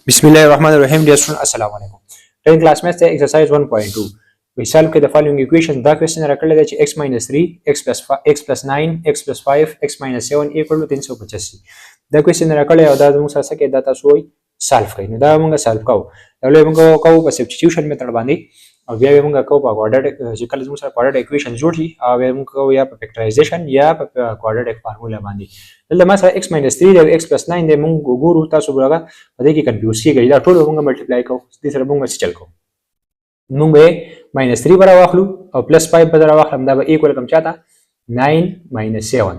Bismillahirrahmanirrahim. Dear students, Assalamu alaikum. During class math exercise 1.2, we solve the following equation. The question is x minus 3, x plus 9, x plus 5, x minus 7 equal to 385. The question is that data solve کړئ. دا موږ solve کوو. دا موږ کوو په substitution method باندې او بیا موږ کوو په quadratic چې کله موږ سره quadratic equation جوړ شي او موږ کوو یا په factorization یا په quadratic formula باندې. دلته ما سره x minus 3 او x plus 9 د موږ ګورو تاسو ګورئ په دې کې کنفیوز کیږي دا ټول موږ ملټیپلای کوو دې سره موږ څه چل کوو موږ minus 3 برابر واخلو او plus 5 برابر واخلم دا به equal کوم چاته 9 minus 7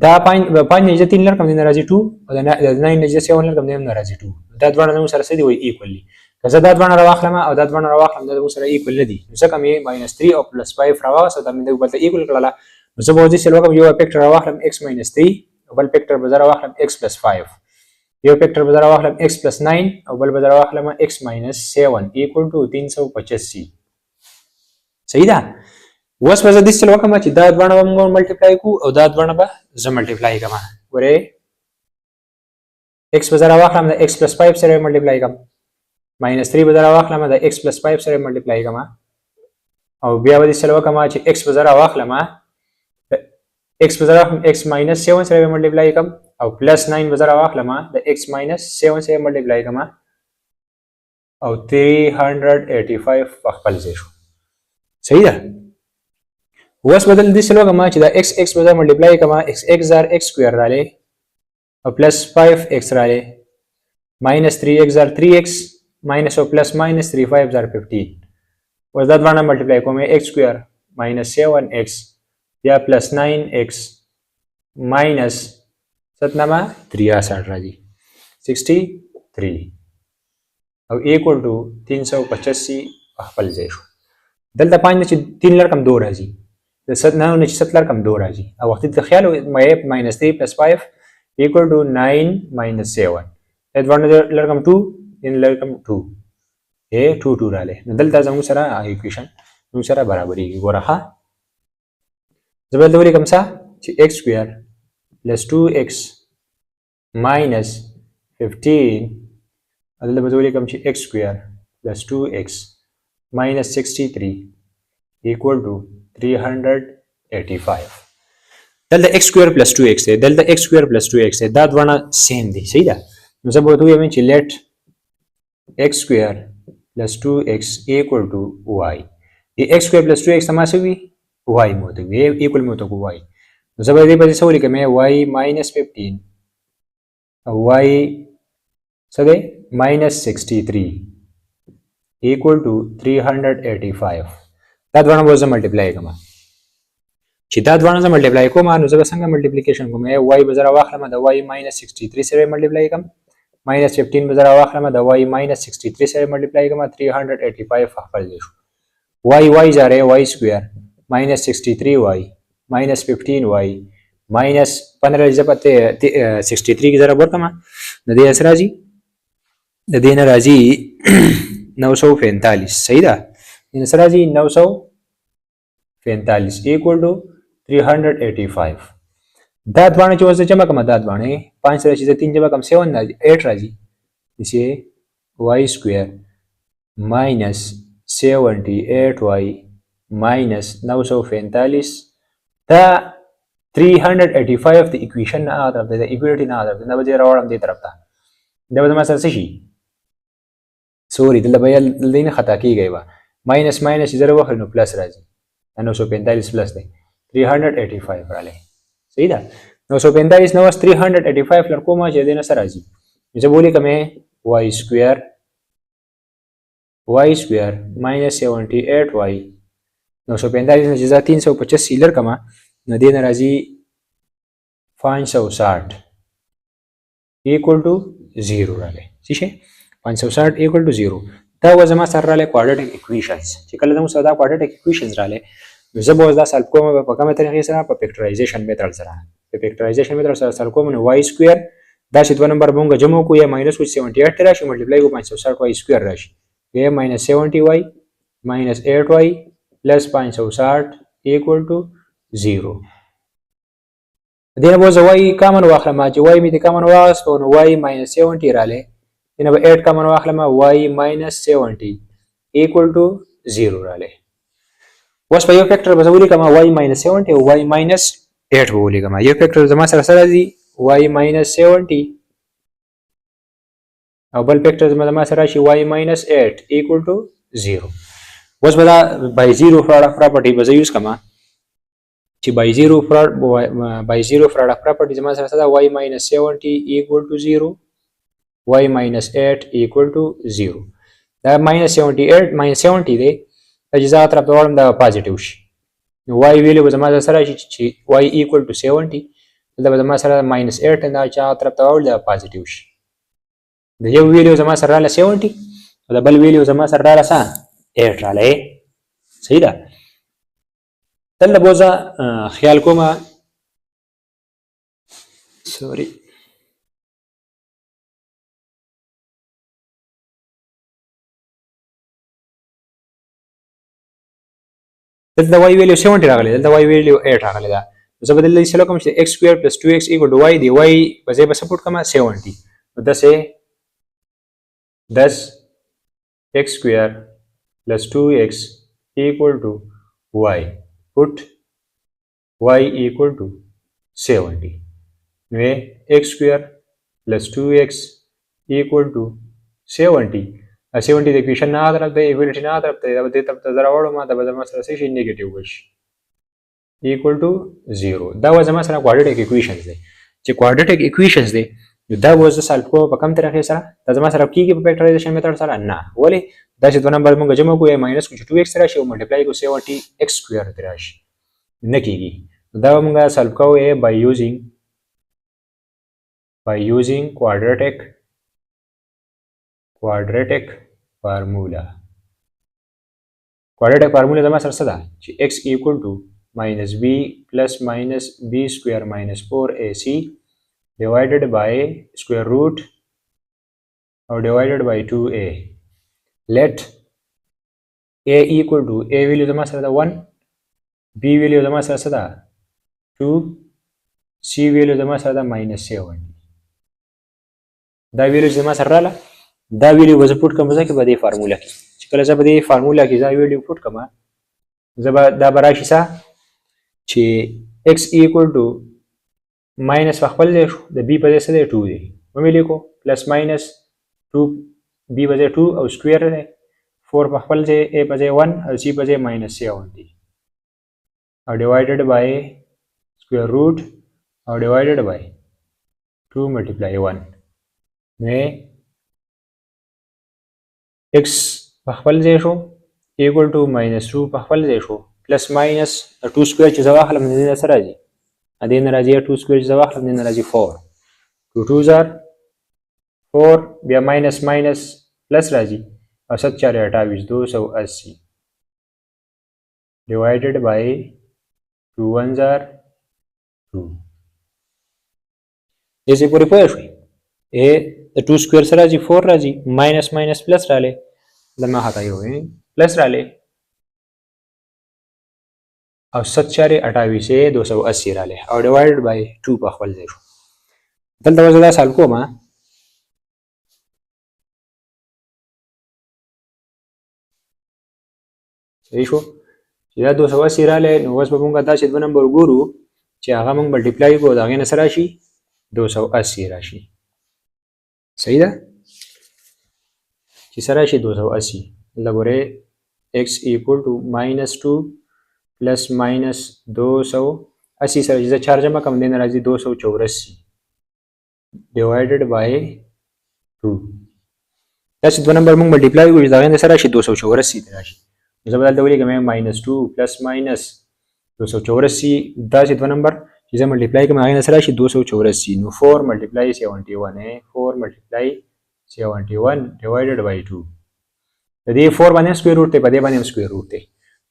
دا پاین نجه 3 لر کم دي ناراضي 2 او دا 9 نجه 7 لر کم دي ناراضي 2 دا دوه نو سره سدي وي equally که زه دا دوه راواخلم او دا دوه راواخلم دا سره equal ندي نو څه کم یې minus 3 او plus 5 راواسه دا موږ بلته equal کړل نو زه به دې سره کوم یو فیکټر راواخلم x minus 3 او بل فیکټر به زه راواخلم x plus 5 یو فیکټر به زه راواخلم x plus 9 او بل به زه راواخلم x minus 7 equal to 385 صحیح ده اوس به زه دې سره وکړم چې دا دوه موږ ملټیپلای کوو او دا دوه به زه ملټیپلای کوم ګوره x به زه راواخلم د x plus 5 سره ملټیپلای کوم minus 3 به زه راواخلم د x plus 5 سره ملټیپلای کوم او بیا به دې سره وکړم چې x به زه راواخلم x به زه راواخلم x minus 7 سره ملټیپلای کوم او plus 9 به زه راواخلم د x minus 7 سره ملټیپلای کوم او 385 په خپل ځای شو صحیح ده اوس بدل دې سره وکړم چې دا x به زه ملټیپلای کوم x زار x سکوير راځي او plus 5x راځي minus 3x زار 3x minus او plus minus 3 5 زار 15 اوس دا دوه ملټیپلای کوم x سکوير minus 7x या plus 9x minus 63 راځي 63 او equal to 385 خپل ځای شو دلته پاین چې 3 لر کم 2 راځي د 9 نه چې 7 لر کم 2 راځي او وخت ته خیال minus 3 plus 5 equal to 9 minus 7 د ورنه لر کم 2 ان لر کم 2 اے 2 2 رااله دلته زموږ سره ایکویشن موږ سره برابرېږي ګوره ها زبر دوری کم سا چې x square plus 2x minus 15 دلته به دوری کم چې x square plus 2x minus 63 equal to 385 دلته x square plus 2x دی دلته x square plus 2x دی دا دوه سیم دي صحیح ده نو زه به دوی چې let x square plus 2x equal to y دی x square plus 2x تماسوي y موته وي equal موته کو y نو زه به دې په څه ولیکم y minus 15 او y څه دی minus 63 equal to 385 دا دوه به زه ملټیپلای کوم چې دا دوه زه ملټیپلای کوم نو زه به څنګه ملټیپلیکیشن کوم y به زه راواخلم د y minus 63 سره ملټیپلای کوم minus 15 به زه راواخلم د y minus 63 سره ملټیپلای کوم 385 خپل دی شو y زره y square minus 63y minus 15y minus 15 زپته 63 کی ضرب ورکما د دې اثر راځي د دې نه راځي 945 صحیح ده د اثر راځي 945 equal to 385 دا دوانه چې وځه جمع کوم دا دوانه 5 سره چې 3 جمع کوم 7 راځي 8 راځي چې y square minus 78y minus 945 دا 385 د equation نه اړه ده د equality نه اړه ده نو به راوړم دې طرف ته دا به ما سره شي سوري دلته به لین خطا کیږي وا minus minus 0 وخت نو پلس راځي 945 پلس دی 385 رااله صحیح ده 945 نو 385 لر کومه چې دینه سره راځي زه بولی کومه y square minus 78y 945 نه جزا 385 لر کما نو دینه راځي 560 equal to 0 رااله څه 560 equal to 0 دا وزما سره رااله quadratic equations چې کله زموږ سره quadratic equations رااله زه به دا سالف کوم په کومه طریقې سره په factorization method سره په factorization method سره سالف کوم نو y square دا چې 2 نمبر مونږ جمع کو یا -78 راشي ملټیپلای کو 560 y square راشي یا -70y minus 8y plus 560 equal to 0 دینه به زه y کامن واخلم چې y می د کامن واغستو نو y minus 70 رااله دینه به 8 کامن واخلم y minus 70 equal to 0 رالی. اوس په یو فیکټر به زه ولیکم y minus 70 او y minus 8 به ولیکم. یو فیکټر زما سره سره راځي y minus 70 او بل فیکټر زما سره راشي y minus 8 equal to 0. اوس به دا by 0 property به زه یوز کړم چې by 0 product property زما سره سره y minus 70 equal to 0 y minus 8 equal to 0. دا minus 70 دی د جزا طرف ته وړم دا پازیټیو شي نو y ویلیو به زما سره راشي چې y equal to 70 دلته به زما سره minus 8 دا چا طرف ته وړل دا پازیټیو شي. د یو ویلیو زما سره رااله 70 او د بل ویلیو زما سره رااله 8 رااله. صحیح ده. دلته به زه خیال کوم سوري دلته y ویلیو 70 راغلی دلته y ویلیو 8 راغلی دا زه به دلته سلو کوم چې x square plus 2x equal to y دی y به زه به سپورټ کوم 70 نو دا سه 10 x square plus 2x equal to y put y equal to 70 نو x square plus 2x equal to 70 70 د اکویشن نه طرف ته ایبیلیټی نه طرف ته دا دې طرف ته زرا وړو ما دا به زما سره شي نیگیټیو وشي equal to 0. دا و زما سره quadratic equations دی چې quadratic equations دی دا و زه سالف کوم په کوم طریقې سره دا زما سره کیږي په فیکټرایزیشن میتھډ سره نه ولې دا چې دوه نمبر موږ جمع کوو ماینس کو 2x راشي او ملټیپلای کو 70x سکوير راشي نه کیږي دا موږ سالف کوو by using quadratic formula. quadratic formula زما سره څه ده چې x equal to minus b plus minus b square minus 4ac divided by square root or divided by 2a. Let a equal to a value زما سره ده 1 b value زما سره څه ده 2 c value زما سره ده minus 7. دا value زما سره رااله دا ویلیو به زه پوټ کوم ځکه په دې فارموله کې چې کله زه په دې فارموله کې دا ویلیو پوټ کوم زه به دا به راشي څه چې x equal to minus په خپل ځای شو د b په ځای څه دی 2 دی ومې لیکو پلس ماینس 2 b په ځای 2 او سکویر دی 4 په خپل ځای a په ځای 1 او c په ځای minus 7 دی او divided by square root او divided by 2 multiply 1 نه x په خپل ځای شو equal to minus 2 په خپل ځای شو پلس ماینس 2 سکویر چې زه واخلم د دې سره راځي ا دې نه راځي 2 سکویر چې زه واخلم د دې نه راځي 4 2 2 زار 4 بیا ماینس ماینس پلس راځي او 7 4 28 280 divided by 2 1 زار 2 دې پورې پوه شئ a د 2 سکویر سره راځي 4 راځي ماینس ماینس پلس رااله لما هتا یو پلس رااله او 7 4 28 280 رااله او ډیوایډډ بای 2 په خپل ځای شو دلته وځه دا سال کومه صحیح شو چې دا 280 رااله نو اوس به موږ دا چې 2 نمبر ګورو چې هغه موږ ملټیپلای کوو دا غي نه سره شي 280 راشي صحیح ده چې سره شي 280 لګوره x equal to minus 2 plus minus 280 سره چې چارج ما کم دین راځي 284 divided by 2 دا چې 2 نمبر موږ ملټیپلای کوو دا غي سره شي 284 راشي زه بدل ډولې کوم minus 2 plus minus 284 دا چې 2 نمبر چې زه ملټیپلای کوم هغه سره شي 284 نو 4 ملټیپلای 71 4 ملټیپلای 71 divided by 2 د دې 4 باندې سکوير روټ ته په دې باندې سکوير روټ ته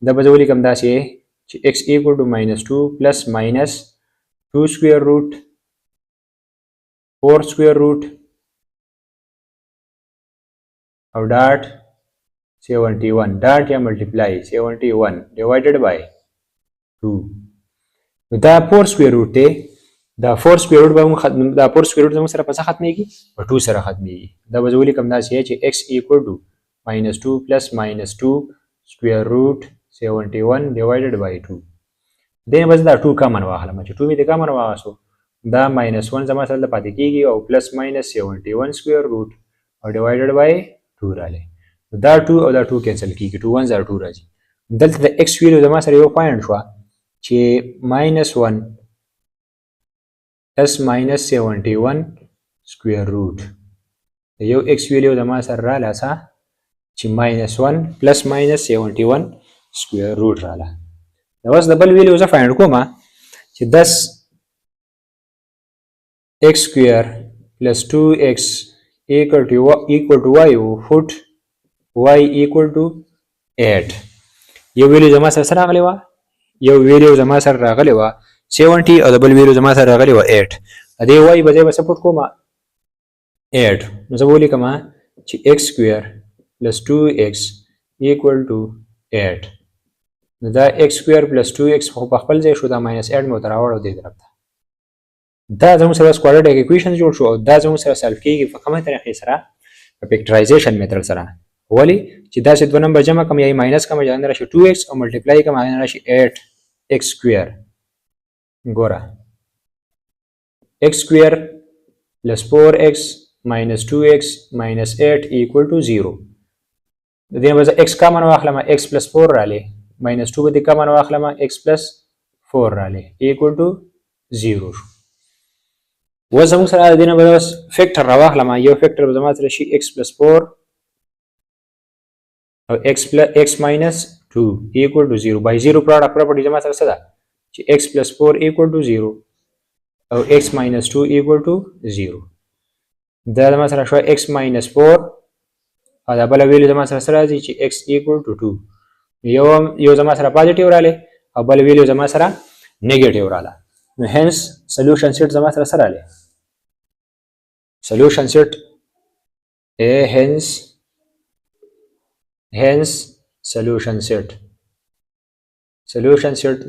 دا به ولي کوم دا چې x equal to minus 2 plus minus 2 square root 4 square root او dot 71 dot या multiply 71 divided by 2 دا 4 square root ته دا 4 سکوير روټ به موږ دا 4 سکوير روټ زموږ سره په څه ختمېږي په 2 سره ختمېږي دا به زه ولیکم داسې چې x equal to -2 plus -2 square root 71 divided by 2 دې بس دا 2 کامن واخلم چې 2 مې د کامن واغستو دا -1 زما سره پاتې کېږي او پلس ماینس 71 square root او divided by 2 راځي دا 2 او دا 2 کینسل کېږي 2 1 2 راځي دلته د x ویلیو زما سره یو پوینټ شو چې -1 s minus 71 square root یو x ویلیو زما سره رااله چې -1 plus minus 71 square root رااله دا اوس د بل ویلیو زه فایند کوم چې 10 x square plus 2x equal to y put y equal to 8 یو ویلیو زما سره راغلی و یو ویلیو زما سره راغلی و 70 او د بل ویلیو زما سره راغلی و 8 ا دې y به زه سپورټ کوم 8 نو زه ولیکم چې x square plus 2x equal to 8 نو دا x square plus 2x خو په خپل ځای شو دا -8 مو تر راوړو دې طرف ته دا زموږ سره quadratic equation جوړ شو او دا زموږ سره سالف کېږي په کومه طریقې سره په factorization method سره ولی چې دا چې 2 نمبر جمع کوم یا ماینس کوم یا راشي 2x او ملټیپلای کوم یا راشي 8x square ګوره x square plus 4x minus 2x minus 8 equal to 0 د دې به x کامن واخلم x plus 4 رااله minus 2 به کامن واخلم x plus 4 رااله equal to 0 و زموږ سره د دې نه به فیکټر راواخلم یو فیکټر به زما سره شي x plus 4 او x minus 2 equal to 0 by 0 product property زما سره څه ده چې x plus 4 equal to 0 او x minus 2 equal to 0 دا زما سره شو x minus 4 او دا بل ویلیو زما سره راځي چې x equal to 2 یو زما سره پازیټیو رااله او بل ویلیو زما سره نیگیټیو رااله نو هنس سولوشن سیټ زما سره رااله solution set hence solution set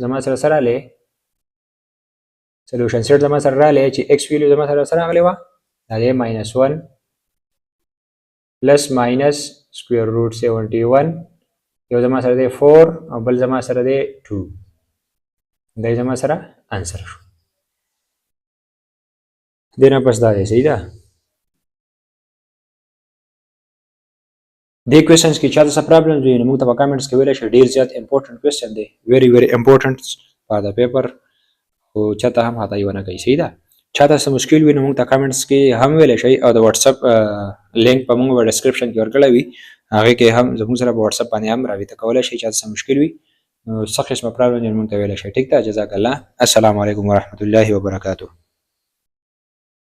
زما سره رااله solution set زما سره رااله چې x ویلیو زما سره راغلی و دا دی -1 plus minus square root 71 یو زما سره دی 4 او بل زما سره دی 2 دا زما سره انسر شو دینه پس دا دی صحیح ده دې کوېسچنز کې چاته څه پرابلم وي نو موږ ته په کامنټس کې ویلی شئ ډېر زیات امپورټنټ کوېسچن دی very important for the paper خو چاته هم خطایي ونه کوي صحیح ده چاته څه مشکل وي نو موږ ته کامنټس کې هم ویلی شئ او د واتساپ لینک په موږ په ډسکرپشن کې ورکړی وي هغې کې هم زموږ سره په واتساپ باندې هم رابطه کولی شئ چاته څه مشکل وي نو څه قسمه پرابلم وي موږ ته ویلی شئ ټیک ده جزاک الله السلام علیکم ورحمة الله وبرکاته